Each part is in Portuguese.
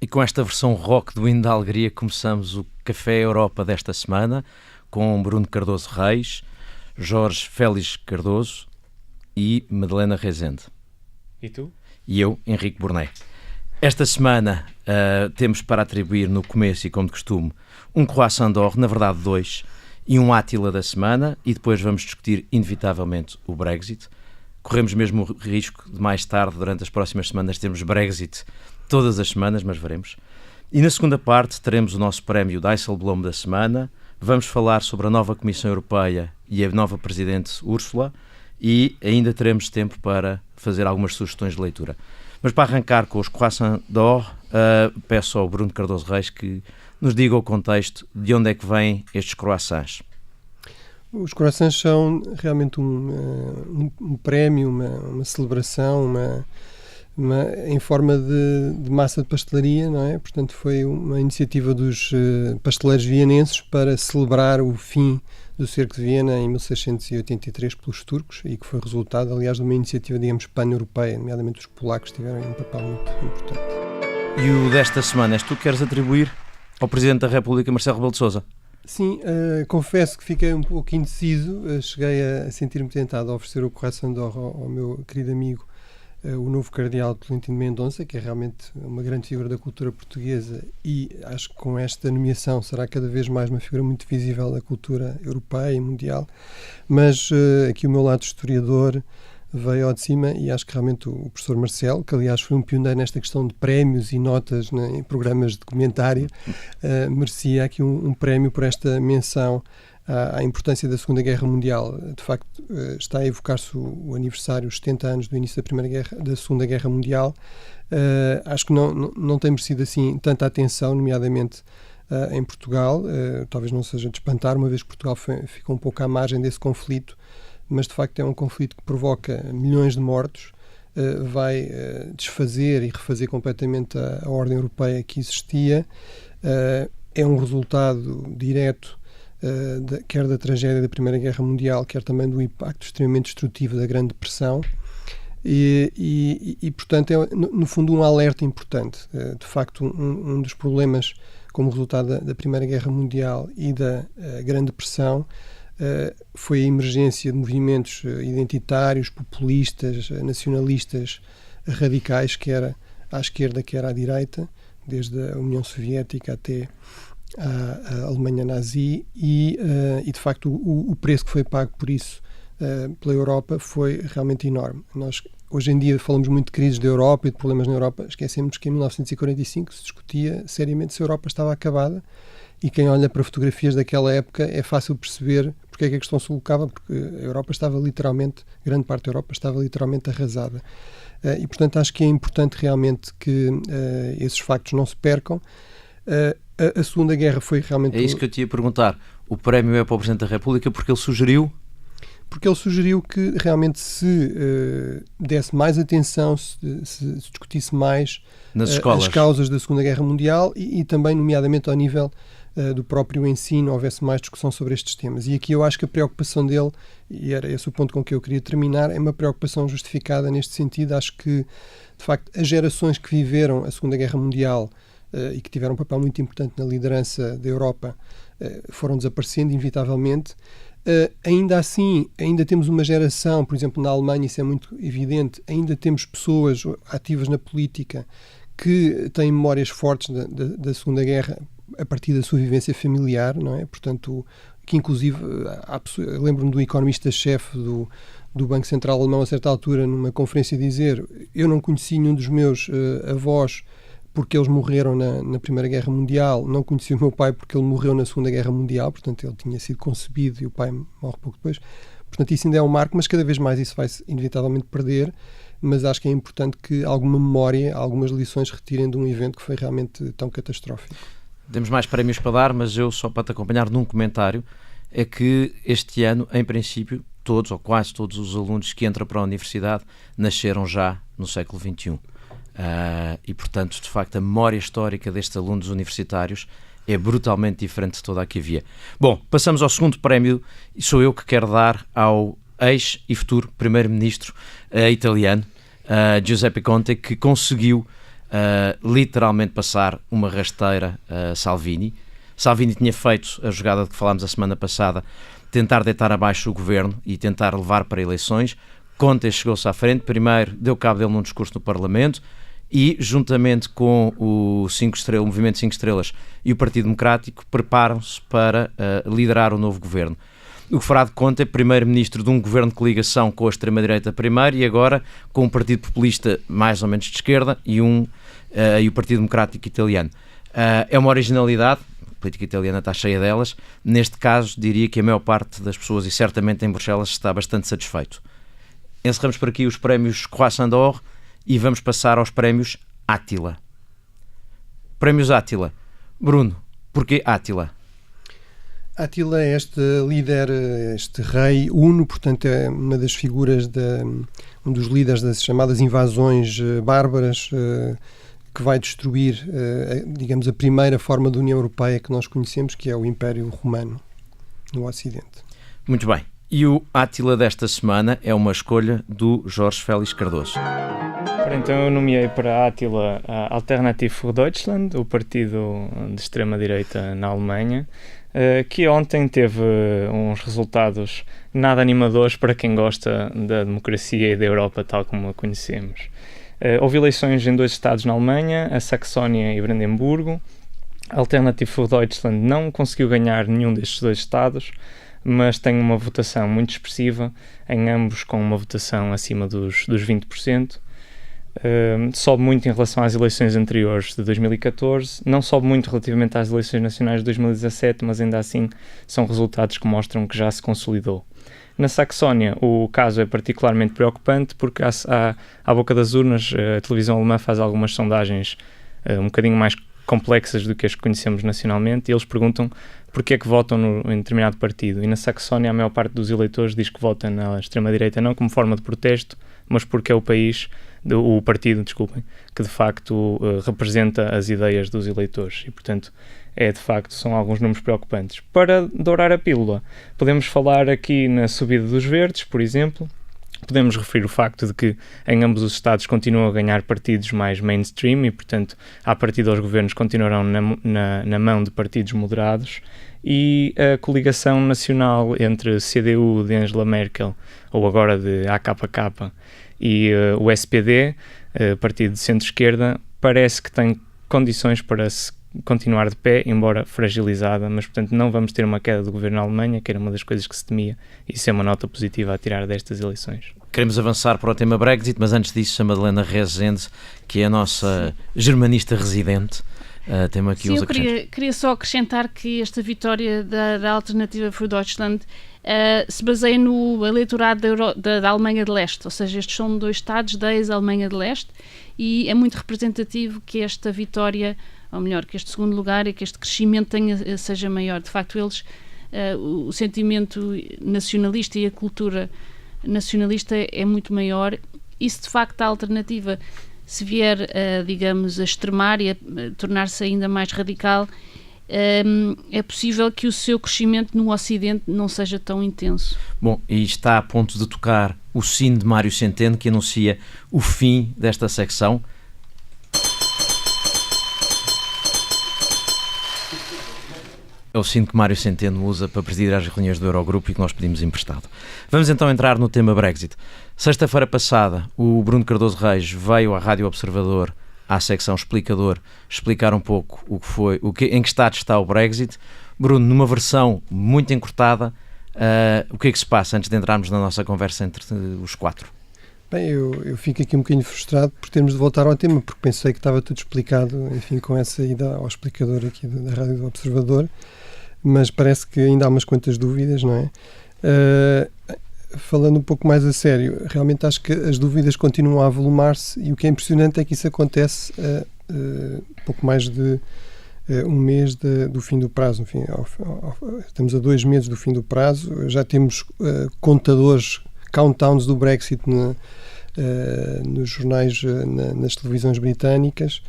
E com esta versão rock do hino da alegria começamos o Café Europa desta semana com Bruno Cardoso Reis, Jorge Félix Cardoso e Madalena Rezende. E tu? E eu, Henrique Burné. Esta semana temos para atribuir no começo e como de costume um Croissant d'Or, na verdade dois, e um Átila da semana, e depois vamos discutir inevitavelmente o Brexit. Corremos mesmo o risco de mais tarde, durante as próximas semanas, termos Brexit todas as semanas, mas veremos. E na segunda parte teremos o nosso prémio Dijsselbloem da semana. Vamos falar sobre a nova Comissão Europeia e a nova Presidente Ursula, e ainda teremos tempo para fazer algumas sugestões de leitura. Mas para arrancar com os Croissant d'Or, peço ao Bruno Cardoso Reis que nos diga o contexto de onde é que vêm estes croissants. Os croissants são realmente um prémio, uma celebração, em forma de massa de pastelaria, não é? Portanto, foi uma iniciativa dos pasteleiros vienenses para celebrar o fim do cerco de Viena em 1683 pelos turcos, e que foi resultado, aliás, de uma iniciativa, digamos, pan-europeia, nomeadamente os polacos tiveram um papel muito importante. E o desta semana, és tu que queres atribuir ao Presidente da República, Marcelo Rebelo de Sousa? Sim, confesso que fiquei um pouco indeciso, cheguei a sentir-me tentado a oferecer o Croissant d'Or ao meu querido amigo, o novo cardeal Tolentino Mendonça, que é realmente uma grande figura da cultura portuguesa, e acho que com esta nomeação será cada vez mais uma figura muito visível da cultura europeia e mundial, mas aqui o meu lado historiador veio ao de cima, e acho que realmente o professor Marcelo, que aliás foi um pioneiro nesta questão de prémios e notas, né, em programas de comentário, merecia aqui um prémio por esta menção à importância da Segunda Guerra Mundial. De facto, está a evocar-se o aniversário, os 70 anos do início da Segunda Guerra Mundial. Acho que não tem merecido assim tanta atenção, nomeadamente em Portugal. Talvez não seja de espantar, uma vez que Portugal ficou um pouco à margem desse conflito, mas de facto é um conflito que provoca milhões de mortos, vai desfazer e refazer completamente a ordem europeia que existia. É um resultado direto quer da tragédia da Primeira Guerra Mundial, quer também do impacto extremamente destrutivo da Grande Depressão, e portanto é no fundo um alerta importante. De facto, um dos problemas como resultado da Primeira Guerra Mundial e da Grande Depressão foi a emergência de movimentos identitários, populistas, nacionalistas, radicais, quer à esquerda, quer à direita, desde a União Soviética até a Alemanha nazi, e de facto o preço que foi pago por isso pela Europa foi realmente enorme. Nós hoje em dia falamos muito de crises da Europa e de problemas na Europa, esquecemos que em 1945 se discutia seriamente se a Europa estava acabada, e quem olha para fotografias daquela época é fácil perceber porque é que a questão se colocava, porque a Europa estava literalmente, grande parte da Europa estava literalmente arrasada. E portanto acho que é importante realmente que esses factos não se percam. A Segunda Guerra foi realmente... É isso que eu te ia perguntar. O prémio é para o Presidente da República porque ele sugeriu... Porque ele sugeriu que realmente se desse mais atenção, se discutisse mais nas escolas, as causas da Segunda Guerra Mundial, e também, nomeadamente, ao nível do próprio ensino, houvesse mais discussão sobre estes temas. E aqui eu acho que a preocupação dele, e era esse o ponto com que eu queria terminar, é uma preocupação justificada neste sentido. Acho que, de facto, as gerações que viveram a Segunda Guerra Mundial e que tiveram um papel muito importante na liderança da Europa foram desaparecendo, inevitavelmente. Ainda assim, ainda temos uma geração, por exemplo, na Alemanha, isso é muito evidente, ainda temos pessoas ativas na política que têm memórias fortes da Segunda Guerra a partir da sua vivência familiar, não é? Portanto, que inclusive, lembro-me do economista-chefe do Banco Central Alemão, a certa altura, numa conferência, dizer: eu não conheci nenhum dos meus avós porque eles morreram na Primeira Guerra Mundial, não conheci o meu pai porque ele morreu na Segunda Guerra Mundial, portanto ele tinha sido concebido e o pai morre pouco depois. Portanto, isso ainda é um marco, mas cada vez mais isso vai inevitavelmente perder, mas acho que é importante que alguma memória, algumas lições retirem de um evento que foi realmente tão catastrófico. Temos mais prémios para dar, mas eu só para te acompanhar num comentário, é que este ano, em princípio, todos ou quase todos os alunos que entram para a universidade nasceram já no século XXI. E, portanto, de facto, a memória histórica destes alunos universitários é brutalmente diferente de toda a que havia. Bom, passamos ao segundo prémio, e sou eu que quero dar ao ex e futuro primeiro-ministro italiano, Giuseppe Conte, que conseguiu literalmente passar uma rasteira a Salvini. Salvini tinha feito a jogada de que falámos a semana passada, tentar deitar abaixo o governo e tentar levar para eleições. Conte chegou-se à frente, primeiro deu cabo dele num discurso no Parlamento e, juntamente com o Movimento 5 Estrelas e o Partido Democrático, preparam-se para liderar o novo governo. O que fará de Conte é primeiro-ministro de um governo de coligação com a extrema-direita primeiro e agora com um partido populista mais ou menos de esquerda e o Partido Democrático italiano. É uma originalidade, a política italiana está cheia delas. Neste caso, diria que a maior parte das pessoas, e certamente em Bruxelas, está bastante satisfeito. Encerramos por aqui os prémios Croissant d'Or e vamos passar aos prémios Átila. Prémios Átila. Bruno, porquê Átila? Átila é este líder, este rei Huno, portanto é uma das figuras, um dos líderes das chamadas invasões bárbaras, que vai destruir, digamos, a primeira forma de União Europeia que nós conhecemos, que é o Império Romano no Ocidente. Muito bem. E o Átila desta semana é uma escolha do Jorge Félix Cardoso. Então eu nomeei para Átila a Alternative für Deutschland, o partido de extrema-direita na Alemanha, que ontem teve uns resultados nada animadores para quem gosta da democracia e da Europa tal como a conhecemos. Houve eleições em 2 estados na Alemanha, a Saxónia e Brandemburgo. A Alternative für Deutschland não conseguiu ganhar nenhum destes 2 estados, mas tem uma votação muito expressiva, em ambos com uma votação acima dos 20%. Sobe muito em relação às eleições anteriores de 2014, não sobe muito relativamente às eleições nacionais de 2017, mas ainda assim são resultados que mostram que já se consolidou. Na Saxónia, o caso é particularmente preocupante porque à boca das urnas a televisão alemã faz algumas sondagens um bocadinho mais complexas do que as que conhecemos nacionalmente e eles perguntam porque é que votam em determinado partido. E na Saxónia a maior parte dos eleitores diz que vota na extrema-direita não como forma de protesto, mas porque é o partido, que de facto representa as ideias dos eleitores e, portanto, de facto, são alguns números preocupantes. Para dourar a pílula, podemos falar aqui na subida dos verdes, por exemplo. Podemos referir o facto de que em ambos os estados continuam a ganhar partidos mais mainstream e, portanto, à partida os governos continuarão na mão de partidos moderados e a coligação nacional entre CDU de Angela Merkel, ou agora de AKK, e o SPD, partido de centro-esquerda, parece que tem condições para se continuar de pé, embora fragilizada, mas portanto não vamos ter uma queda do governo na Alemanha, que era uma das coisas que se temia, e isso é uma nota positiva a tirar destas eleições. Queremos avançar para o tema Brexit, mas antes disso a Madalena Rezende, que é a nossa germanista residente, tem aqui uns acrescentos. Eu queria só acrescentar que esta vitória da Alternativa für Deutschland se baseia no eleitorado da Alemanha de Leste, ou seja, estes são 2 estados da ex-Alemanha de Leste e é muito representativo que esta vitória, ou melhor, que este segundo lugar e que este crescimento seja maior. De facto, eles, o sentimento nacionalista e a cultura nacionalista é muito maior e se de facto a alternativa se vier, digamos, a extremar e a tornar-se ainda mais radical, é possível que o seu crescimento no Ocidente não seja tão intenso. Bom, e está a ponto de tocar o sino de Mário Centeno, que anuncia o fim desta secção. É o sino que Mário Centeno usa para presidir as reuniões do Eurogrupo e que nós pedimos emprestado. Vamos então entrar no tema Brexit. Sexta-feira passada, o Bruno Cardoso Reis veio à Rádio Observador, à secção Explicador, explicar um pouco em que estado está o Brexit. Bruno, numa versão muito encurtada, o que é que se passa antes de entrarmos na nossa conversa entre os 4? Bem, eu fico aqui um bocadinho frustrado por termos de voltar ao tema, porque pensei que estava tudo explicado, enfim, com essa ida ao explicador aqui da Rádio do Observador, mas parece que ainda há umas quantas dúvidas, não é? Falando um pouco mais a sério, realmente acho que as dúvidas continuam a avolumar-se e o que é impressionante é que isso acontece pouco mais de um mês do fim do prazo. Enfim, estamos a 2 meses do fim do prazo, já temos contadores, countdowns do Brexit nos jornais, nas televisões britânicas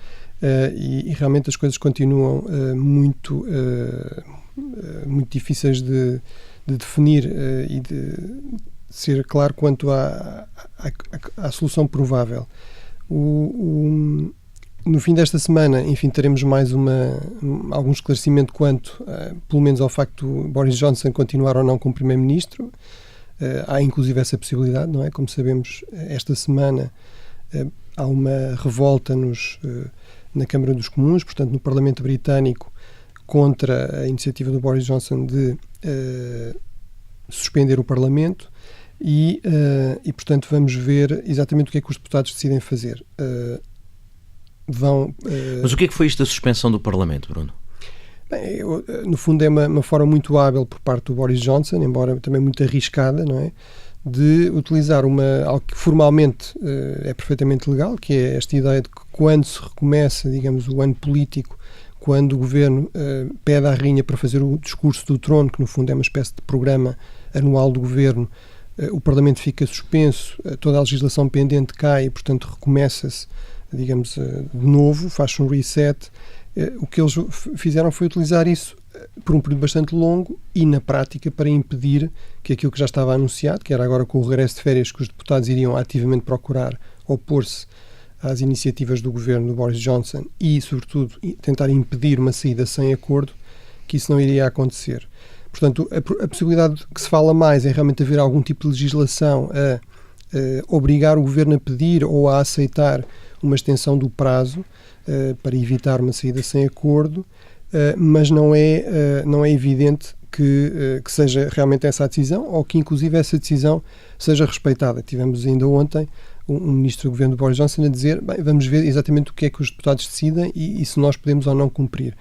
e realmente as coisas continuam muito difíceis de definir e de ser claro quanto à solução provável. No fim desta semana, enfim, teremos mais algum esclarecimento quanto, pelo menos, ao facto de Boris Johnson continuar ou não como Primeiro-Ministro. Há inclusive essa possibilidade, não é? Como sabemos, esta semana há uma revolta na Câmara dos Comuns, portanto no Parlamento Britânico, contra a iniciativa do Boris Johnson de suspender o Parlamento e, portanto, vamos ver exatamente o que é que os deputados decidem fazer. Mas o que é que foi isto da suspensão do Parlamento, Bruno? Bem, no fundo é uma forma muito hábil por parte do Boris Johnson, embora também muito arriscada, não é? De utilizar algo que formalmente é perfeitamente legal, que é esta ideia de que quando se recomeça, digamos, o ano político, quando o governo pede à rainha para fazer o discurso do trono, que no fundo é uma espécie de programa anual do governo, o Parlamento fica suspenso, toda a legislação pendente cai e, portanto, recomeça-se, digamos, de novo, faz-se um reset. O que eles fizeram foi utilizar isso por um período bastante longo e, na prática, para impedir que aquilo que já estava anunciado, que era agora com o regresso de férias que os deputados iriam ativamente procurar opor-se às iniciativas do governo de Boris Johnson e, sobretudo, tentar impedir uma saída sem acordo, que isso não iria acontecer. Portanto, a possibilidade que se fala mais é realmente haver algum tipo de legislação a obrigar o governo a pedir ou a aceitar uma extensão do prazo para evitar uma saída sem acordo, mas não é evidente que seja realmente essa a decisão ou que, inclusive, essa decisão seja respeitada. Tivemos ainda ontem um ministro do governo de Boris Johnson a dizer, bem, vamos ver exatamente o que é que os deputados decidem e se nós podemos ou não cumprir.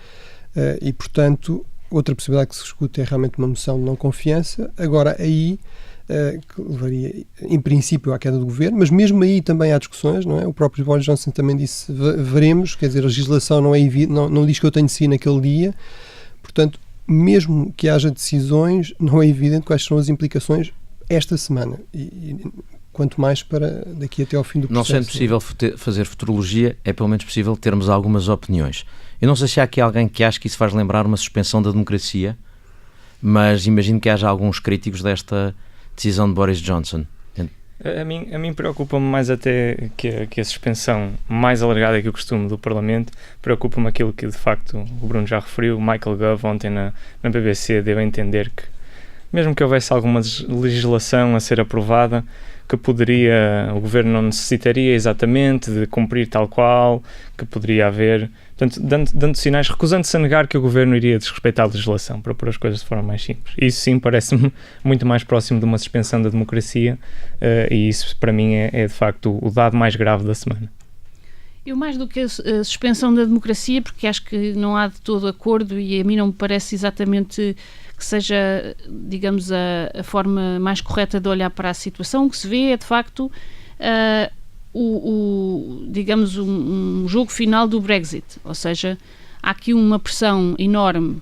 E, portanto, outra possibilidade que se discute é realmente uma moção de não confiança. Agora, aí, que levaria, em princípio, à queda do governo, mas mesmo aí também há discussões, não é? O próprio Boris Johnson também disse, veremos, quer dizer, a legislação não diz que eu tenho de si naquele dia, portanto, mesmo que haja decisões, não é evidente quais são as implicações esta semana, e quanto mais para daqui até ao fim do processo. Não sendo possível fazer futurologia, é pelo menos possível termos algumas opiniões. Eu não sei se há aqui alguém que acha que isso faz lembrar uma suspensão da democracia, mas imagino que haja alguns críticos desta decisão de Boris Johnson. A mim preocupa-me mais até que a suspensão mais alargada que o costume do Parlamento. Preocupa-me aquilo que, de facto, o Bruno já referiu. Michael Gove, ontem na BBC, deu a entender que, mesmo que houvesse alguma legislação a ser aprovada, que o governo não necessitaria exatamente de cumprir tal qual, que poderia haver, portanto, dando sinais, recusando-se a negar que o governo iria desrespeitar a legislação, para pôr as coisas de forma mais simples. Isso sim parece-me muito mais próximo de uma suspensão da democracia, e isso para mim é de facto o dado mais grave da semana. Eu, mais do que a suspensão da democracia, porque acho que não há de todo acordo e a mim não me parece exatamente que seja, digamos, a forma mais correta de olhar para a situação. O que se vê é, de facto, digamos, um jogo final do Brexit. Ou seja, há aqui uma pressão enorme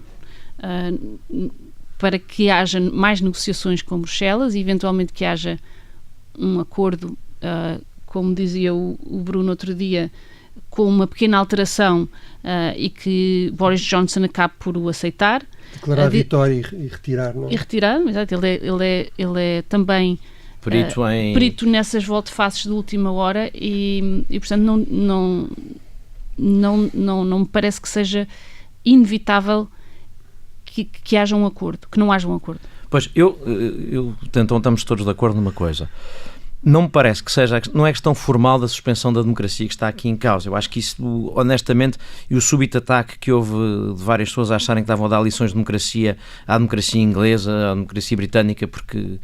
para que haja mais negociações com Bruxelas e, eventualmente, que haja um acordo, como dizia o Bruno outro dia, com uma pequena alteração e que Boris Johnson acabe por o aceitar. Declarar vitória e retirar, não é? E retirar, exato. Ele é também perito nessas volte-faces de última hora e portanto, não me parece que seja inevitável que haja um acordo, que não haja um acordo. Pois, então estamos todos de acordo numa coisa. Não me parece que seja, não é questão formal da suspensão da democracia que está aqui em causa. Eu acho que isso, honestamente, e o súbito ataque que houve de várias pessoas a acharem que estavam a dar lições de democracia à democracia inglesa, à democracia britânica, porque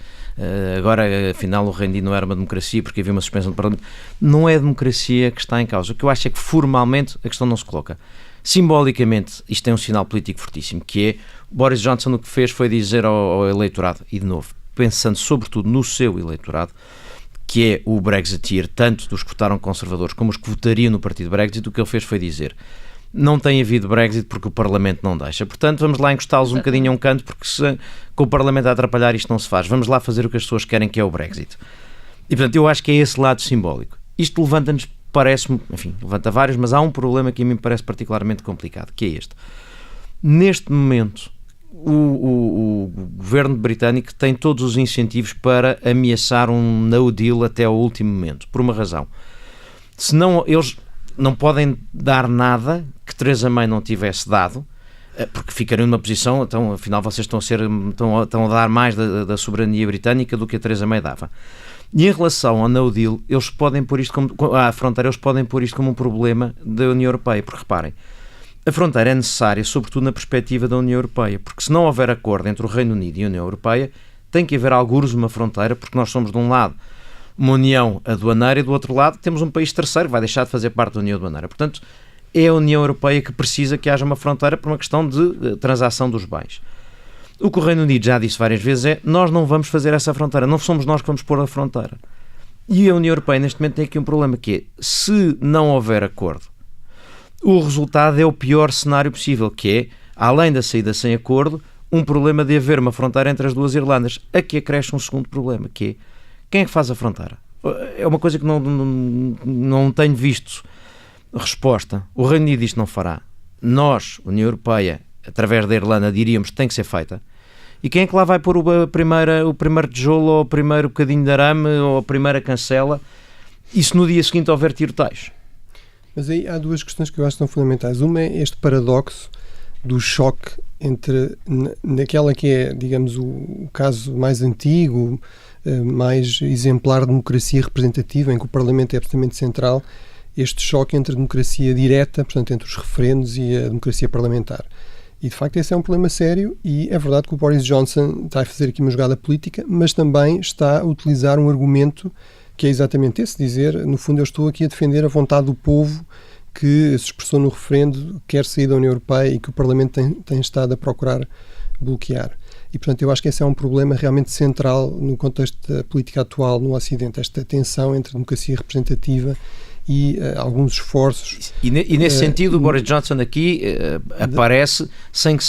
agora, afinal, o Reino Unido não era uma democracia porque havia uma suspensão do Parlamento. Não é a democracia que está em causa. O que eu acho é que, formalmente, a questão não se coloca. Simbolicamente, isto tem um sinal político fortíssimo, que é, Boris Johnson o que fez foi dizer ao eleitorado, e de novo, pensando sobretudo no seu eleitorado, que é o Brexiteer, tanto dos que votaram conservadores como os que votariam no partido Brexit, o que ele fez foi dizer, não tem havido Brexit porque o Parlamento não deixa, portanto vamos lá encostá-los um bocadinho a um canto, porque com o Parlamento a atrapalhar isto não se faz, vamos lá fazer o que as pessoas querem, que é o Brexit. E portanto eu acho que é esse lado simbólico. Isto levanta-nos, parece-me, enfim, levanta vários, mas há um problema que a mim me parece particularmente complicado, que é este. Neste momento, o governo britânico tem todos os incentivos para ameaçar um no deal até ao último momento, por uma razão. Senão, eles não podem dar nada que Theresa May não tivesse dado, porque ficariam numa posição, então, afinal, vocês estão a dar mais da soberania britânica do que a Theresa May dava. E em relação ao no deal, eles podem pôr isto à fronteira, eles podem pôr isto como um problema da União Europeia, porque reparem, a fronteira é necessária, sobretudo na perspectiva da União Europeia, porque se não houver acordo entre o Reino Unido e a União Europeia, tem que haver algures uma fronteira, porque nós somos de um lado uma União aduaneira e do outro lado temos um país terceiro que vai deixar de fazer parte da União aduaneira. Portanto, é a União Europeia que precisa que haja uma fronteira por uma questão de transação dos bens. O que o Reino Unido já disse várias vezes é: nós não vamos fazer essa fronteira, não somos nós que vamos pôr a fronteira. E a União Europeia neste momento tem aqui um problema, que é, se não houver acordo, o resultado é o pior cenário possível, que é, além da saída sem acordo, um problema de haver uma fronteira entre as duas Irlandas. Aqui acresce um segundo problema, que é, quem é que faz a fronteira? É uma coisa que não tenho visto resposta. O Reino Unido diz que não fará. Nós, União Europeia, através da Irlanda, diríamos que tem que ser feita. E quem é que lá vai pôr o primeiro tijolo, ou o primeiro bocadinho de arame, ou a primeira cancela, e se no dia seguinte houver tiroteios? Mas aí há duas questões que eu acho que são fundamentais. Uma é este paradoxo do choque entre naquela que é, digamos, o caso mais antigo, mais exemplar de democracia representativa, em que o Parlamento é absolutamente central, este choque entre a democracia direta, portanto, entre os referendos e a democracia parlamentar. E, de facto, esse é um problema sério, e é verdade que o Boris Johnson está a fazer aqui uma jogada política, mas também está a utilizar um argumento que é exatamente esse, dizer, no fundo, eu estou aqui a defender a vontade do povo que se expressou no referendo, quer sair da União Europeia e que o Parlamento tem estado a procurar bloquear. E, portanto, eu acho que esse é um problema realmente central no contexto da política atual no Ocidente, esta tensão entre a democracia representativa e alguns esforços. E nesse sentido, o Boris Johnson aqui aparece, sem que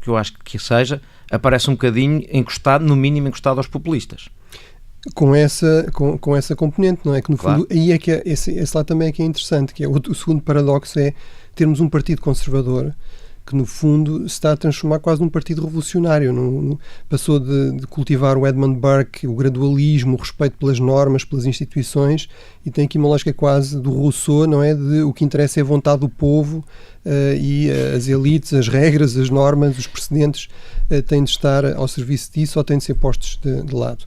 eu acho que seja, aparece um bocadinho encostado, no mínimo encostado aos populistas. Com essa componente, não é? Que no fundo, aí é que esse lado também é que é interessante, que é o segundo paradoxo é termos um partido conservador que no fundo se está a transformar quase num partido revolucionário. Passou de cultivar o Edmund Burke, o gradualismo, o respeito pelas normas, pelas instituições, e tem aqui uma lógica quase do Rousseau, não é? De o que interessa é a vontade do povo, e as elites, as regras, as normas, os precedentes têm de estar ao serviço disso ou têm de ser postos de lado.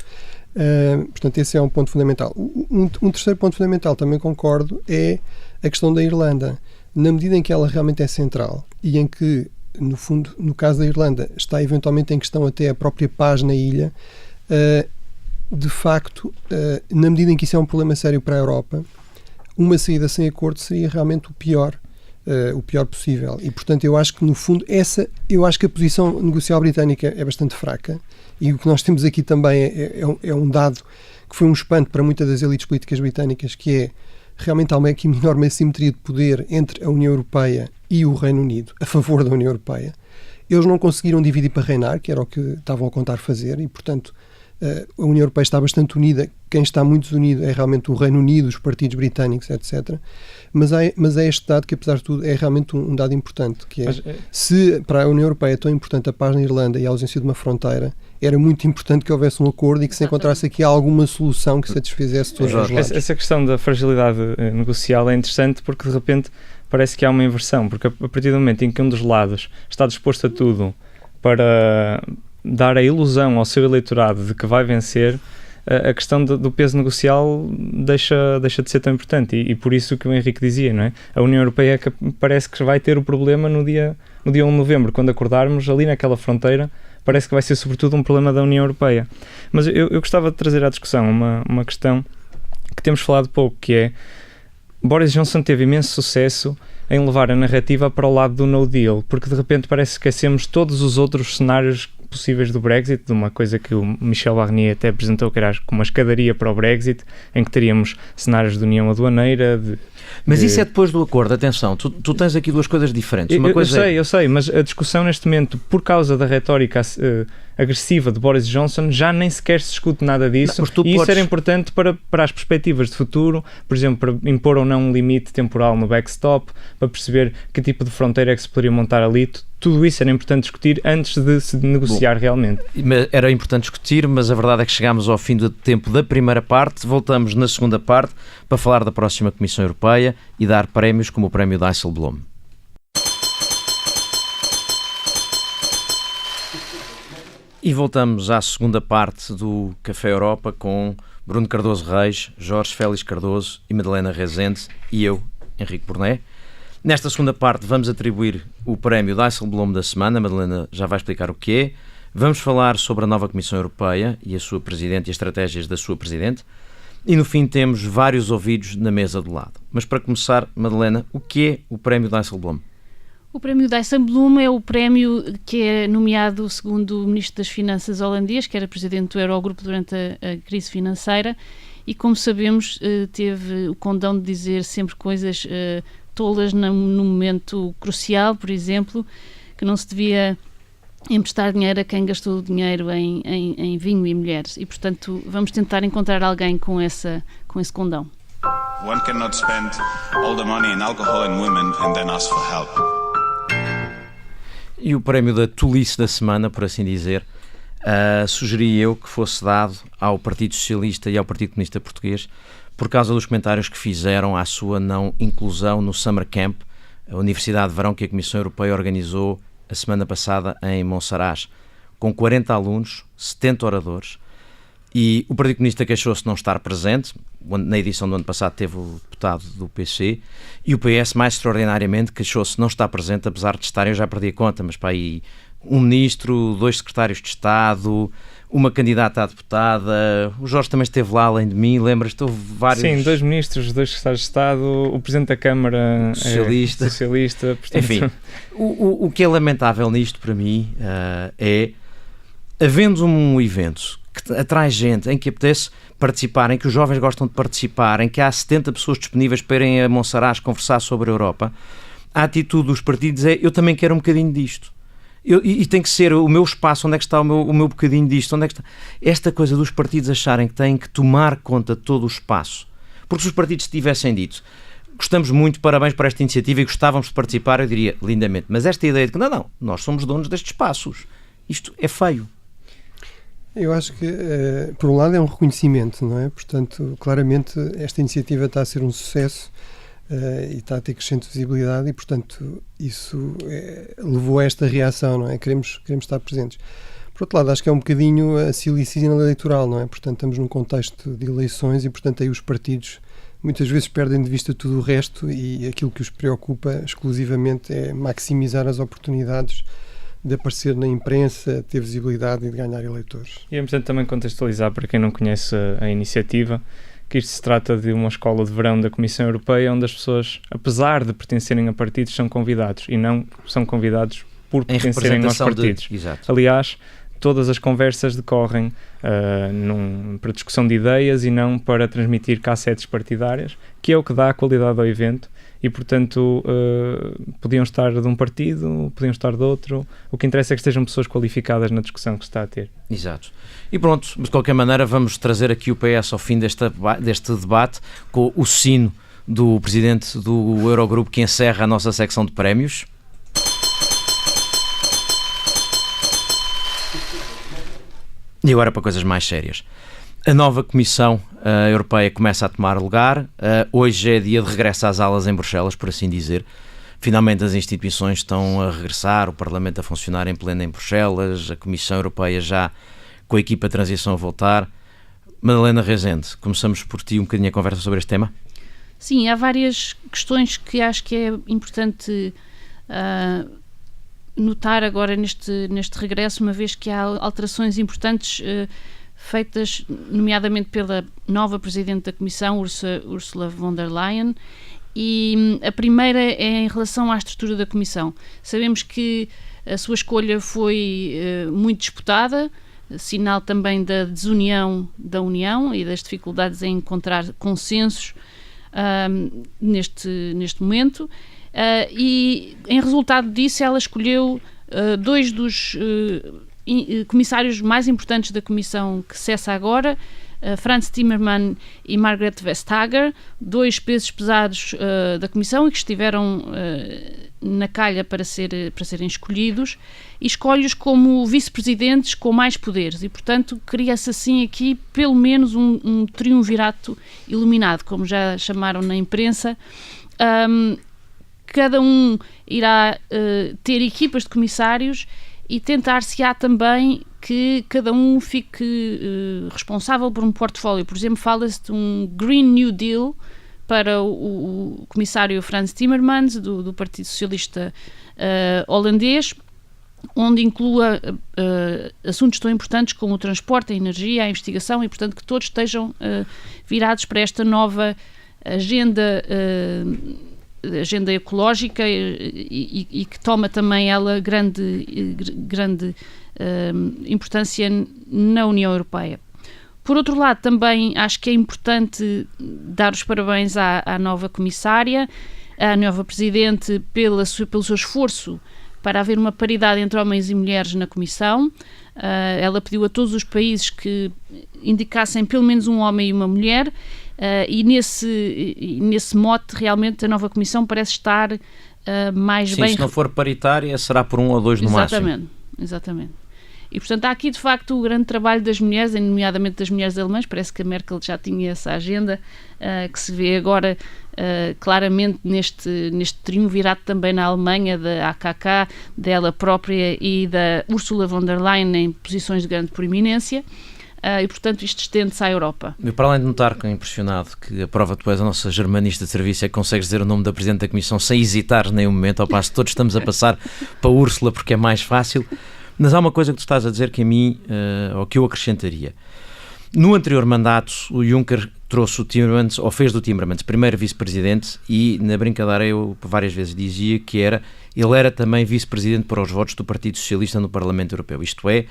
Portanto, esse é um ponto fundamental. Um terceiro ponto fundamental, também concordo, é a questão da Irlanda. Na medida em que ela realmente é central e em que, no fundo, no caso da Irlanda, está eventualmente em questão até a própria paz na ilha, de facto, na medida em que isso é um problema sério para a Europa, uma saída sem acordo seria realmente o pior possível. E, portanto, eu acho que, no fundo, eu acho que a posição negocial britânica é bastante fraca, e o que nós temos aqui também é um dado que foi um espanto para muitas das elites políticas britânicas, que é realmente há uma enorme assimetria de poder entre a União Europeia e o Reino Unido, a favor da União Europeia. Eles não conseguiram dividir para reinar, que era o que estavam a contar fazer, e, portanto, a União Europeia está bastante unida. Quem está muito desunido é realmente o Reino Unido, os partidos britânicos, etc. Mas é este dado que, apesar de tudo, é realmente um dado importante, que é, se para a União Europeia é tão importante a paz na Irlanda e a ausência de uma fronteira, era muito importante que houvesse um acordo e que se encontrasse aqui alguma solução que satisfizesse todos os lados. Essa questão da fragilidade negocial é interessante porque, de repente, parece que há uma inversão, porque a partir do momento em que um dos lados está disposto a tudo para dar a ilusão ao seu eleitorado de que vai vencer, a questão do peso negocial deixa de ser tão importante, e por isso que o Henrique dizia, não é? A União Europeia parece que vai ter o problema no dia 1 de novembro, quando acordarmos ali naquela fronteira, parece que vai ser sobretudo um problema da União Europeia. Mas eu gostava de trazer à discussão uma questão que temos falado pouco, que é: Boris Johnson teve imenso sucesso em levar a narrativa para o lado do no deal, porque de repente parece que esquecemos todos os outros cenários possíveis do Brexit, de uma coisa que o Michel Barnier até apresentou, que era como uma escadaria para o Brexit, em que teríamos cenários de união aduaneira. Mas isso é depois do acordo, atenção, tu tens aqui duas coisas diferentes. Eu sei, mas a discussão neste momento, por causa da retórica agressiva de Boris Johnson, já nem sequer se discute nada disso, isso era importante para as perspectivas de futuro, por exemplo, para impor ou não um limite temporal no backstop, para perceber que tipo de fronteira é que se poderia montar ali. tudo isso era importante discutir antes de se negociar realmente. Era importante discutir, mas a verdade é que chegámos ao fim do tempo da primeira parte. Voltamos na segunda parte para falar da próxima Comissão Europeia e dar prémios como o prémio Dijsselbloem. E voltamos à segunda parte do Café Europa com Bruno Cardoso Reis, Jorge Félix Cardoso e Madalena Rezende e eu, Henrique Bournet. Nesta segunda parte vamos atribuir o prémio Dijsselbloem da semana. A Madalena já vai explicar o que é. Vamos falar sobre a nova Comissão Europeia e a sua Presidente e as estratégias da sua Presidente. E no fim temos vários ouvidos na mesa do lado. Mas para começar, Madalena, o que é o prémio Dijsselbloem? O prémio Dijsselbloem é o prémio que é nomeado segundo o Ministro das Finanças holandês, que era Presidente do Eurogrupo durante a crise financeira, e como sabemos teve o condão de dizer sempre coisas tolas no momento crucial, por exemplo, que não se devia emprestar dinheiro a quem gastou o dinheiro em vinho e mulheres. E, portanto, vamos tentar encontrar alguém com esse condão. One cannot spend all the money in alcohol and women and then ask for help. E o prémio da tolice da semana, por assim dizer, sugeri eu que fosse dado ao Partido Socialista e ao Partido Comunista Português por causa dos comentários que fizeram à sua não inclusão no Summer Camp, a Universidade de Verão que a Comissão Europeia organizou a semana passada em Monsaraz, com 40 alunos, 70 oradores, e o Partido Comunista queixou-se de não estar presente. Na edição do ano passado teve o deputado do PC, e o PS, mais extraordinariamente, queixou-se de não estar presente, apesar de estarem, eu já perdi a conta, mas para aí um ministro, 2 secretários de Estado, uma candidata a deputada. O Jorge também esteve lá, além de mim, lembras-te? Houve vários... Sim, 2 ministros, 2 secretários de Estado, o Presidente da Câmara socialista. Portanto... Enfim, o que é lamentável nisto para mim é, havendo um evento que atrai gente, em que apetece participar, em que os jovens gostam de participar, em que há 70 pessoas disponíveis para irem a Monsaraz conversar sobre a Europa, a atitude dos partidos é: eu também quero um bocadinho disto. E tem que ser o meu espaço, onde é que está o meu bocadinho disto, onde é que está? Esta coisa dos partidos acharem que têm que tomar conta de todo o espaço. Porque se os partidos tivessem dito: gostamos muito, parabéns por esta iniciativa e gostávamos de participar, eu diria lindamente. Mas esta ideia de que não, nós somos donos destes espaços, isto é feio. Eu acho que, por um lado, é um reconhecimento, não é? Portanto, claramente, esta iniciativa está a ser um sucesso e está a ter crescente visibilidade e, portanto, isso levou a esta reação, não é? Queremos estar presentes. Por outro lado, acho que é um bocadinho a silly season eleitoral, não é? Portanto, estamos num contexto de eleições e, portanto, aí os partidos muitas vezes perdem de vista tudo o resto e aquilo que os preocupa exclusivamente é maximizar as oportunidades de aparecer na imprensa, ter visibilidade e de ganhar eleitores. E é importante também contextualizar, para quem não conhece a iniciativa, que isto se trata de uma escola de verão da Comissão Europeia, onde as pessoas, apesar de pertencerem a partidos, são convidados, e não são convidados por pertencerem aos partidos. Aliás, todas as conversas decorrem para discussão de ideias e não para transmitir cassetes partidárias, que é o que dá a qualidade ao evento. E, portanto, podiam estar de um partido, podiam estar de outro. O que interessa é que estejam pessoas qualificadas na discussão que se está a ter. Exato. E pronto, de qualquer maneira, vamos trazer aqui o PS ao fim deste debate com o sino do Presidente do Eurogrupo que encerra a nossa secção de prémios. E agora para coisas mais sérias. A nova Comissão Europeia começa a tomar lugar. Hoje é dia de regresso às aulas em Bruxelas, por assim dizer. Finalmente as instituições estão a regressar, o Parlamento a funcionar em pleno em Bruxelas, a Comissão Europeia já com a equipa de transição a voltar. Madalena Rezende, começamos por ti um bocadinho a conversa sobre este tema? Sim, há várias questões que acho que é importante notar agora neste regresso, uma vez que há alterações importantes feitas nomeadamente pela nova Presidente da Comissão, Ursula von der Leyen, e a primeira é em relação à estrutura da Comissão. Sabemos que a sua escolha foi muito disputada, sinal também da desunião da União e das dificuldades em encontrar consensos neste momento, e em resultado disso ela escolheu 2 dos comissários mais importantes da Comissão que cessa agora, Frans Timmermans e Margrethe Vestager, 2 pesos pesados da Comissão e que estiveram na calha para serem escolhidos, e escolhe-os como vice-presidentes com mais poderes, e portanto cria-se assim aqui pelo menos um triunvirato iluminado, como já chamaram na imprensa. Cada um irá ter equipas de comissários e tentar-se-á também que cada um fique responsável por um portfólio. Por exemplo, fala-se de um Green New Deal para o comissário Frans Timmermans, do Partido Socialista holandês, onde inclua assuntos tão importantes como o transporte, a energia, a investigação, e portanto que todos estejam virados para esta nova agenda ecológica e que toma também ela grande importância na União Europeia. Por outro lado, também acho que é importante dar os parabéns à nova comissária, à nova presidente, pelo seu esforço para haver uma paridade entre homens e mulheres na Comissão. Ela pediu a todos os países que indicassem pelo menos um homem e uma mulher, e nesse mote realmente a nova Comissão parece estar mais bem... Se não for paritária, será por 1 ou 2 no máximo. Exatamente. E, portanto, há aqui, de facto, o grande trabalho das mulheres, nomeadamente das mulheres alemãs. Parece que a Merkel já tinha essa agenda, que se vê agora claramente neste triunvirato também na Alemanha, da AKK, dela própria e da Ursula von der Leyen em posições de grande proeminência. E, portanto, isto estende-se à Europa. Eu, para além de notar que é impressionado que a prova tu és a nossa germanista de serviço é que consegues dizer o nome da Presidente da Comissão sem hesitar nem um momento, ao passo que todos estamos a passar para a Úrsula porque é mais fácil. Mas há uma coisa que tu estás a dizer que a mim, ou que eu acrescentaria. No anterior mandato, o Juncker trouxe o Timmermans, ou fez do Timmermans primeiro vice-presidente, e na brincadeira eu várias vezes dizia que ele era também vice-presidente para os votos do Partido Socialista no Parlamento Europeu. Isto é,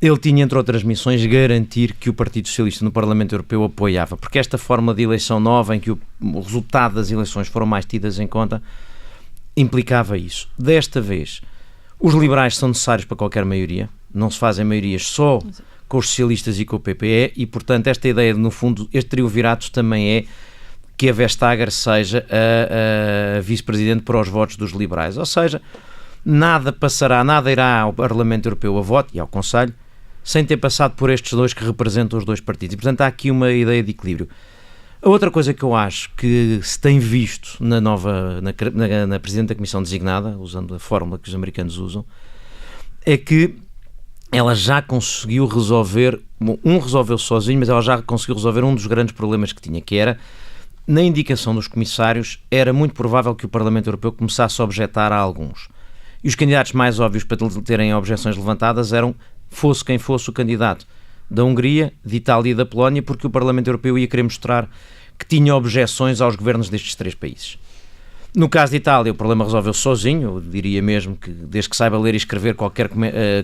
ele tinha, entre outras missões, garantir que o Partido Socialista no Parlamento Europeu apoiava, porque esta forma de eleição nova, em que o resultado das eleições foram mais tidas em conta, implicava isso. Desta vez, os liberais são necessários para qualquer maioria, não se fazem maiorias só com os socialistas e com o PPE, e portanto esta ideia, no fundo, este triunvirato também é que a Vestager seja a vice-presidente para os votos dos liberais, ou seja, nada irá ao Parlamento Europeu a voto e ao Conselho sem ter passado por estes dois que representam os dois partidos, e portanto há aqui uma ideia de equilíbrio. A outra coisa que eu acho que se tem visto na Presidente da Comissão designada, usando a fórmula que os americanos usam, é que ela já conseguiu resolver, resolveu sozinho, mas ela já conseguiu resolver um dos grandes problemas que tinha, que era, na indicação dos comissários, era muito provável que o Parlamento Europeu começasse a objetar a alguns. E os candidatos mais óbvios para terem objeções levantadas eram, fosse quem fosse o candidato, da Hungria, de Itália e da Polónia, porque o Parlamento Europeu ia querer mostrar que tinha objeções aos governos destes 3 países. No caso de Itália, o problema resolveu-se sozinho. Eu diria mesmo que, desde que saiba ler e escrever, qualquer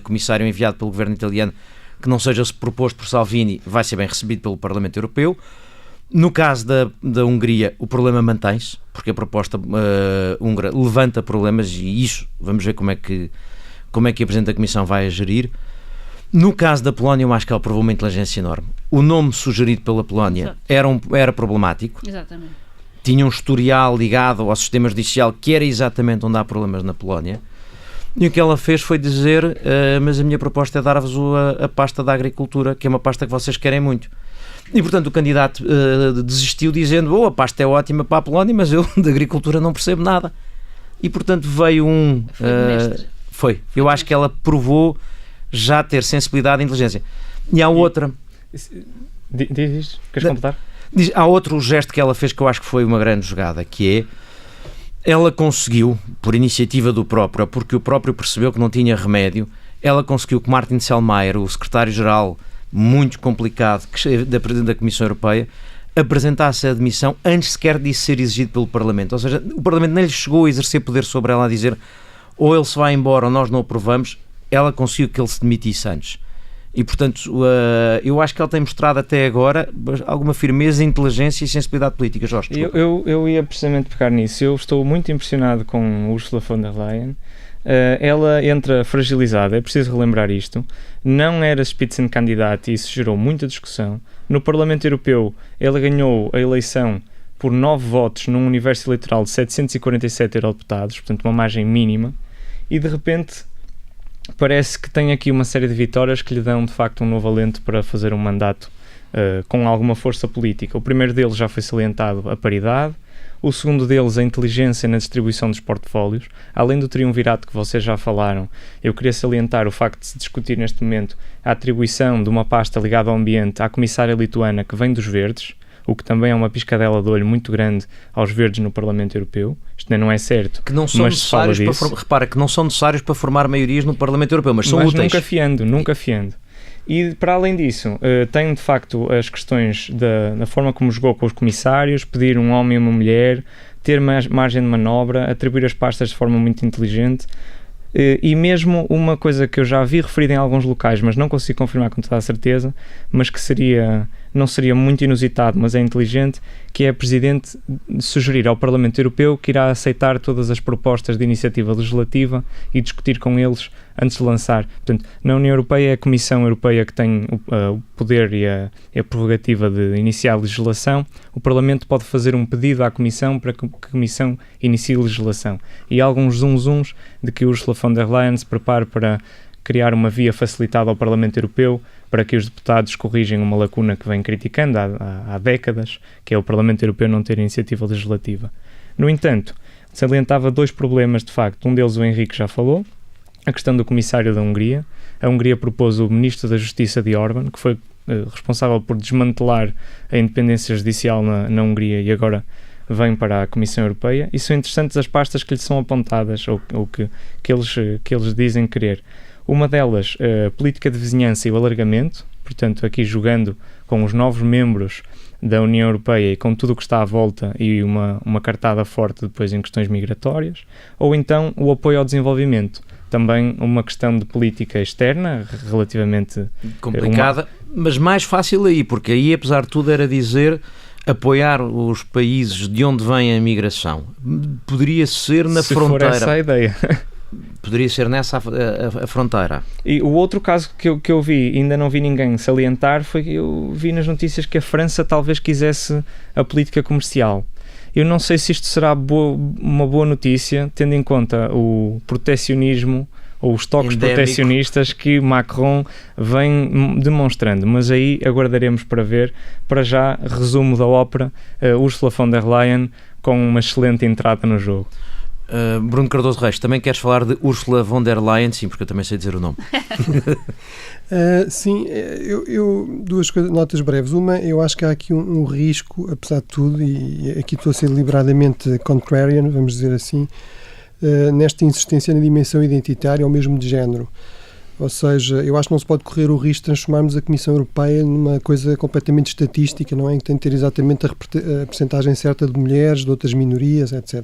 comissário enviado pelo governo italiano que não seja proposto por Salvini vai ser bem recebido pelo Parlamento Europeu. No caso da Hungria, o problema mantém-se, porque a proposta húngara levanta problemas, e isso vamos ver como é que a Presidente da Comissão vai gerir. No caso da Polónia, eu acho que ela provou uma inteligência enorme. O nome sugerido pela Polónia era problemático. Exatamente. Tinha um historial ligado ao sistema judicial, que era exatamente onde há problemas na Polónia. E o que ela fez foi dizer, mas a minha proposta é dar-vos a pasta da agricultura, que é uma pasta que vocês querem muito. E, portanto, o candidato desistiu dizendo, a pasta é ótima para a Polónia, mas eu de agricultura não percebo nada. E, portanto, veio Foi. Eu acho que ela provou já ter sensibilidade e inteligência. E há outra... Diz, queres completar? Há outro gesto que ela fez que eu acho que foi uma grande jogada, que é, ela conseguiu, por iniciativa do próprio, porque o próprio percebeu que não tinha remédio, ela conseguiu que Martin Selmayr, o secretário-geral muito complicado da Comissão Europeia, apresentasse a admissão antes sequer de ser exigido pelo Parlamento. Ou seja, o Parlamento nem lhe chegou a exercer poder sobre ela, a dizer ou ele se vai embora ou nós não aprovamos. Ela conseguiu que ele se demitisse antes. E, portanto, eu acho que ela tem mostrado até agora alguma firmeza, inteligência e sensibilidade política. Jorge, eu ia precisamente pegar nisso. Eu estou muito impressionado com Ursula von der Leyen. ela entra fragilizada, é preciso relembrar isto, não era Spitzenkandidat e isso gerou muita discussão. No Parlamento Europeu ele ganhou a eleição por 9 votos num universo eleitoral de 747 eurodeputados, portanto uma margem mínima, e de repente parece que tem aqui uma série de vitórias que lhe dão de facto um novo alento para fazer um mandato com alguma força política. O primeiro deles já foi salientado, a paridade. O segundo deles, a inteligência na distribuição dos portfólios. Além do triunvirato que vocês já falaram, eu queria salientar o facto de se discutir neste momento a atribuição de uma pasta ligada ao ambiente à comissária lituana que vem dos Verdes, o que também é uma piscadela de olho muito grande aos Verdes no Parlamento Europeu. Isto não é certo, que não são mas se fala disso. Repara, que não são necessários para formar maiorias no Parlamento Europeu, mas são úteis. Nunca fiando. E, para além disso, tem de facto as questões da forma como jogou com os comissários, pedir um homem e uma mulher, ter margem de manobra, atribuir as pastas de forma muito inteligente, e mesmo uma coisa que eu já vi referida em alguns locais, mas não consigo confirmar com toda a certeza, mas que não seria muito inusitado, mas é inteligente, que é a Presidente sugerir ao Parlamento Europeu que irá aceitar todas as propostas de iniciativa legislativa e discutir com eles antes de lançar. Portanto, na União Europeia é a Comissão Europeia que tem o poder e a prerrogativa de iniciar a legislação. O Parlamento pode fazer um pedido à Comissão para que a Comissão inicie a legislação. E há alguns zunzuns de que Ursula von der Leyen se prepare para criar uma via facilitada ao Parlamento Europeu para que os deputados corrigem uma lacuna que vem criticando há décadas, que é o Parlamento Europeu não ter iniciativa legislativa. No entanto, salientava 2 problemas de facto. Um deles o Henrique já falou, a questão do comissário da Hungria. A Hungria propôs o Ministro da Justiça de Orbán, que foi responsável por desmantelar a independência judicial na Hungria e agora vem para a Comissão Europeia. E são interessantes as pastas que lhe são apontadas ou que eles dizem querer. Uma delas, a política de vizinhança e o alargamento, portanto aqui jogando com os novos membros da União Europeia e com tudo o que está à volta e uma cartada forte depois em questões migratórias, ou então o apoio ao desenvolvimento, também uma questão de política externa relativamente complicada, mas mais fácil aí, porque aí apesar de tudo era dizer apoiar os países de onde vem a migração. Poderia ser na fronteira. Se for essa a ideia. Poderia ser nessa a fronteira. E o outro caso que eu vi, ainda não vi ninguém salientar, foi que eu vi nas notícias que a França talvez quisesse a política comercial. Eu não sei se isto será uma boa notícia, tendo em conta o protecionismo ou os toques protecionistas que Macron vem demonstrando, mas aí aguardaremos para ver. Para já, resumo da ópera, Ursula von der Leyen com uma excelente entrada no jogo. Bruno Cardoso Reis, também queres falar de Ursula von der Leyen? Sim, porque eu também sei dizer o nome. Sim, eu 2 notas breves. Uma, eu acho que há aqui um risco, apesar de tudo, e aqui estou a ser deliberadamente contrarian, vamos dizer assim, nesta insistência na dimensão identitária ou mesmo de género. Ou seja, eu acho que não se pode correr o risco de transformarmos a Comissão Europeia numa coisa completamente estatística, não é? Em que tem de ter exatamente a percentagem certa de mulheres, de outras minorias, etc.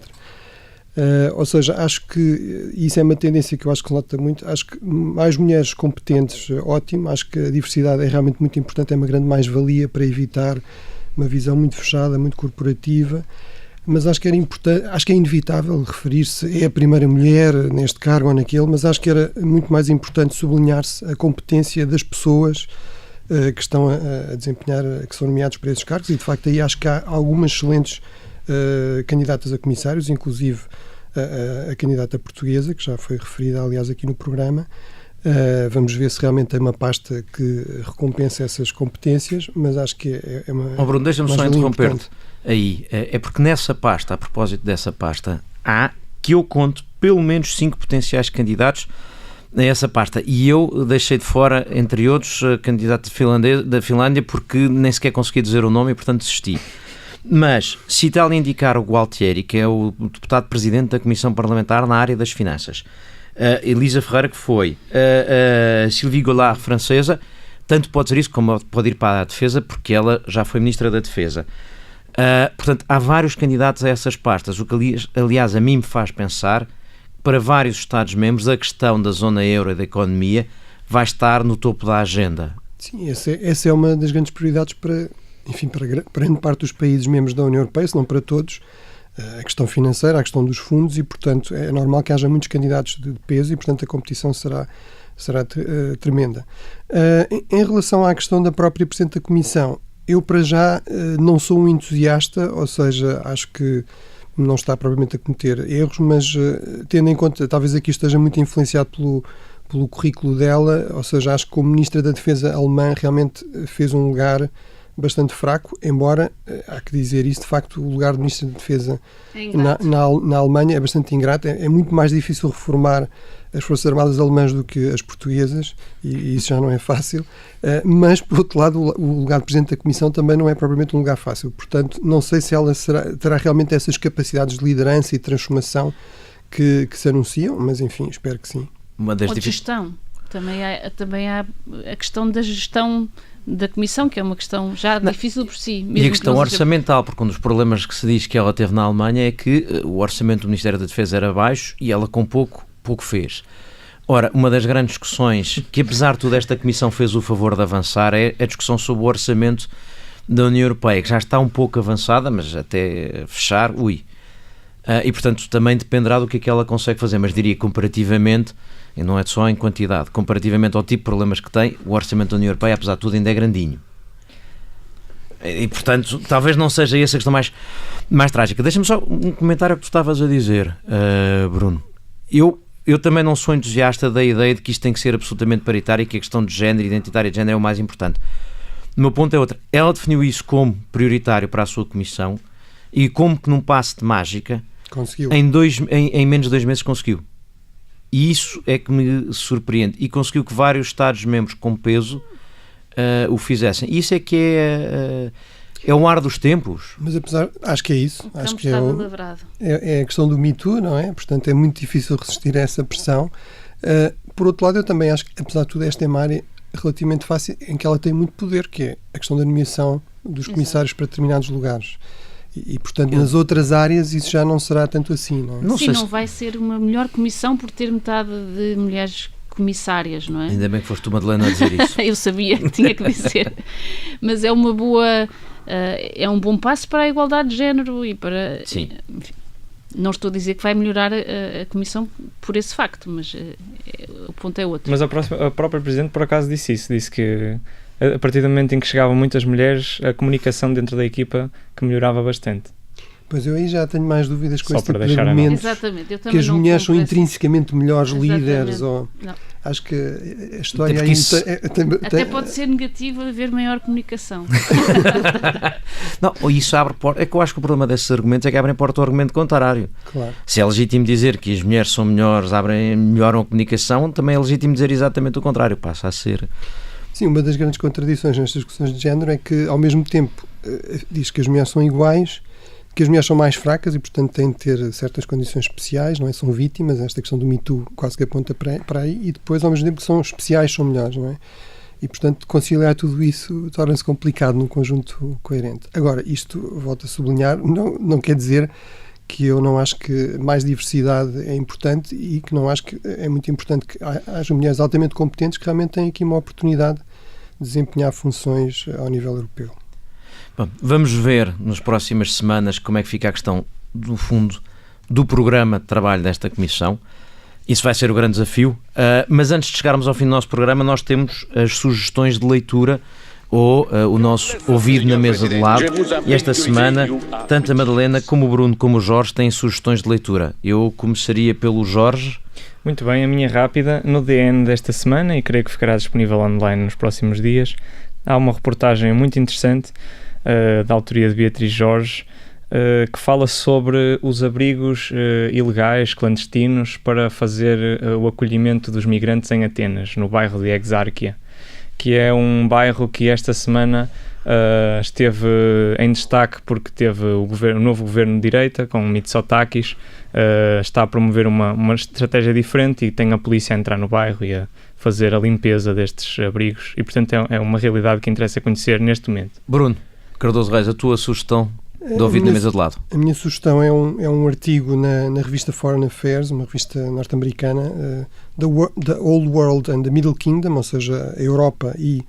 Ou seja, acho que isso é uma tendência que eu acho que se nota muito. Acho que mais mulheres competentes, ótimo. Acho que a diversidade é realmente muito importante, é uma grande mais-valia para evitar uma visão muito fechada, muito corporativa. Mas acho que era importante, acho que é inevitável referir-se a primeira mulher neste cargo ou naquele, mas acho que era muito mais importante sublinhar-se a competência das pessoas que estão a desempenhar, que são nomeados para esses cargos, e de facto aí acho que há algumas excelentes candidatas a comissários, inclusive a candidata portuguesa, que já foi referida aliás aqui no programa. Vamos ver se realmente tem uma pasta que recompensa essas competências, mas acho que é uma... Bruno, deixa-me só interromper-te aí. É porque nessa pasta, a propósito dessa pasta, há, que eu conto, pelo menos 5 potenciais candidatos a essa pasta. E eu deixei de fora, entre outros, a candidata da Finlândia, porque nem sequer consegui dizer o nome e, portanto, desisti. Mas, se tal indicar o Gualtieri, que é o deputado presidente da Comissão Parlamentar na área das finanças, Elisa Ferreira, que foi a Sylvie Goulart, francesa, tanto pode dizer isso como pode ir para a defesa, porque ela já foi ministra da defesa. Portanto, há vários candidatos a essas pastas, o que aliás a mim me faz pensar que para vários Estados-membros a questão da zona euro e da economia vai estar no topo da agenda. Sim, essa é uma das grandes prioridades para grande parte dos países membros da União Europeia, se não para todos. a questão financeira, a questão dos fundos, e, portanto, é normal que haja muitos candidatos de peso e, portanto, a competição será tremenda. Em relação à questão da própria Presidente da Comissão, eu, para já, não sou um entusiasta, ou seja, acho que não está propriamente a cometer erros, mas tendo em conta, talvez aqui esteja muito influenciado pelo currículo dela, ou seja, acho que como Ministra da Defesa alemã realmente fez um lugar bastante fraco, embora, há que dizer isso, de facto, o lugar de Ministra da Defesa na Alemanha é bastante ingrato. É muito mais difícil reformar as Forças Armadas alemãs do que as portuguesas, e isso já não é fácil, mas, por outro lado, o lugar de Presidente da Comissão também não é propriamente um lugar fácil. Portanto, não sei se ela terá realmente essas capacidades de liderança e transformação que se anunciam, mas, enfim, espero que sim. Ou de gestão. Também há a questão da gestão da Comissão, que é uma questão já difícil por si. E a questão orçamental, porque um dos problemas que se diz que ela teve na Alemanha é que o orçamento do Ministério da Defesa era baixo e ela com pouco fez. Ora, uma das grandes discussões que, apesar de tudo, esta Comissão fez o favor de avançar é a discussão sobre o orçamento da União Europeia, que já está um pouco avançada, mas até fechar, e, portanto, também dependerá do que é que ela consegue fazer, mas diria comparativamente, e não é só em quantidade, comparativamente ao tipo de problemas que tem, o orçamento da União Europeia, apesar de tudo, ainda é grandinho. E, portanto, talvez não seja essa a questão mais trágica. Deixa-me só um comentário que tu estavas a dizer, Bruno. Eu também não sou entusiasta da ideia de que isto tem que ser absolutamente paritário e que a questão de género, identitária de género, é o mais importante. O meu ponto é outro. Ela definiu isso como prioritário para a sua comissão e como que num passe de mágica, conseguiu. Em menos de 2 meses conseguiu. E isso é que me surpreende. E conseguiu que vários Estados-membros com peso o fizessem. E isso é que é o ar dos tempos. Mas apesar, acho que é isso. Acho que é a questão do Me Too, não é? Portanto, é muito difícil resistir a essa pressão. Por outro lado, eu também acho que, apesar de tudo, esta é uma área relativamente fácil em que ela tem muito poder, que é a questão da nomeação dos comissários para determinados lugares. E, portanto, nas outras áreas isso já não será tanto assim, não é? Não vai ser uma melhor comissão por ter metade de mulheres comissárias, não é? Ainda bem que foste tu, Madalena, a dizer isso. Eu sabia que tinha que dizer. Mas é uma boa... é um bom passo para a igualdade de género e para... Sim. Enfim, não estou a dizer que vai melhorar a comissão por esse facto, mas o ponto é outro. Mas a própria Presidente, por acaso, disse isso. Disse que a partir do momento em que chegavam muitas mulheres, a comunicação dentro da equipa que melhorava bastante. Pois eu aí já tenho mais dúvidas com Só esse tipo para de deixar argumentos. Exatamente. Eu também que as não mulheres são compro intrinsecamente melhores líderes. Não. Acho que a história Até isso... Até pode ser negativo haver maior comunicação. Não, isso abre porta. É que eu acho que o problema desses argumentos é que abrem porta ao argumento contrário. Claro. Se é legítimo dizer que as mulheres são melhores, melhoram a comunicação, também é legítimo dizer exatamente o contrário. Passa a ser... Sim, uma das grandes contradições nestas discussões de género é que, ao mesmo tempo, diz que as mulheres são iguais, que as mulheres são mais fracas e, portanto, têm de ter certas condições especiais, não é? São vítimas, esta questão do Me Too quase que aponta para aí, e depois, ao mesmo tempo, que são especiais, são melhores, não é? E, portanto, conciliar tudo isso torna-se complicado num conjunto coerente. Agora, isto, volto a sublinhar, não quer dizer que eu não acho que mais diversidade é importante e que não acho que é muito importante que haja mulheres altamente competentes que realmente têm aqui uma oportunidade de desempenhar funções ao nível europeu. Bom, vamos ver nas próximas semanas como é que fica a questão do fundo do programa de trabalho desta Comissão. Isso vai ser o grande desafio. Mas antes de chegarmos ao fim do nosso programa, nós temos as sugestões de leitura ou o nosso ouvido na mesa de lado. E esta semana, tanto a Madalena como o Bruno como o Jorge têm sugestões de leitura. Eu começaria pelo Jorge. Muito bem, a minha rápida. No DN desta semana, e creio que ficará disponível online nos próximos dias, há uma reportagem muito interessante da autoria de Beatriz Jorge, que fala sobre os abrigos ilegais, clandestinos, para fazer o acolhimento dos migrantes em Atenas, no bairro de Exárquia, que é um bairro que esta semana esteve em destaque porque teve o novo governo de direita, com Mitsotakis, está a promover uma estratégia diferente e tem a polícia a entrar no bairro e a fazer a limpeza destes abrigos e, portanto, é uma realidade que interessa conhecer neste momento. Bruno Cardoso Reis, a tua sugestão de ouvido na mesa de lado? A minha sugestão é um artigo na revista Foreign Affairs, uma revista norte-americana, The Old World and the Middle Kingdom, ou seja, a Europa e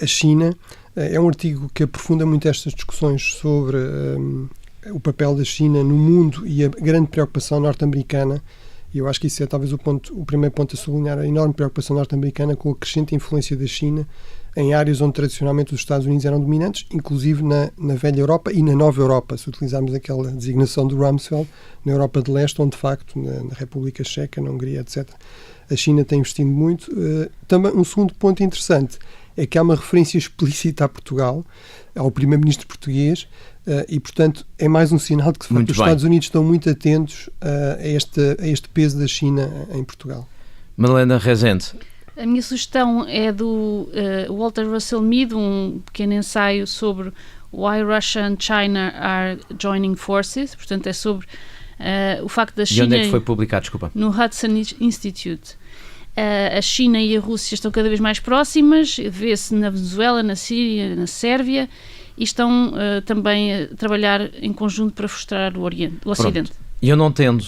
a China. É um artigo que aprofunda muito estas discussões sobre o papel da China no mundo e a grande preocupação norte-americana. E eu acho que isso é talvez o primeiro ponto a sublinhar, a enorme preocupação norte-americana com a crescente influência da China em áreas onde tradicionalmente os Estados Unidos eram dominantes, inclusive na velha Europa e na nova Europa, se utilizarmos aquela designação do Rumsfeld, na Europa de Leste, onde de facto, na República Checa, na Hungria, etc., a China tem investido muito. Também um segundo ponto interessante é que há uma referência explícita a Portugal, ao primeiro-ministro português, e, portanto, é mais um sinal de que, de facto, os Estados Unidos estão muito atentos a este peso da China em Portugal. Madalena Rezende. A minha sugestão é do Walter Russell Mead, um pequeno ensaio sobre Why Russia and China are Joining Forces, portanto é sobre o facto da China... E onde é que foi publicado, desculpa? No Hudson Institute. A China e a Rússia estão cada vez mais próximas, vê-se na Venezuela, na Síria, na Sérvia, e estão também a trabalhar em conjunto para frustrar o Ocidente. E eu não tendo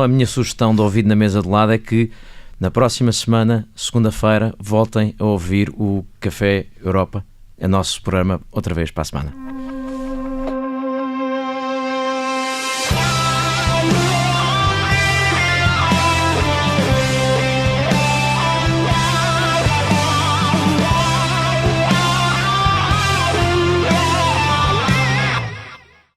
a minha sugestão de ouvido na mesa de lado é que na próxima semana, segunda-feira, voltem a ouvir o Café Europa, é nosso programa outra vez para a semana.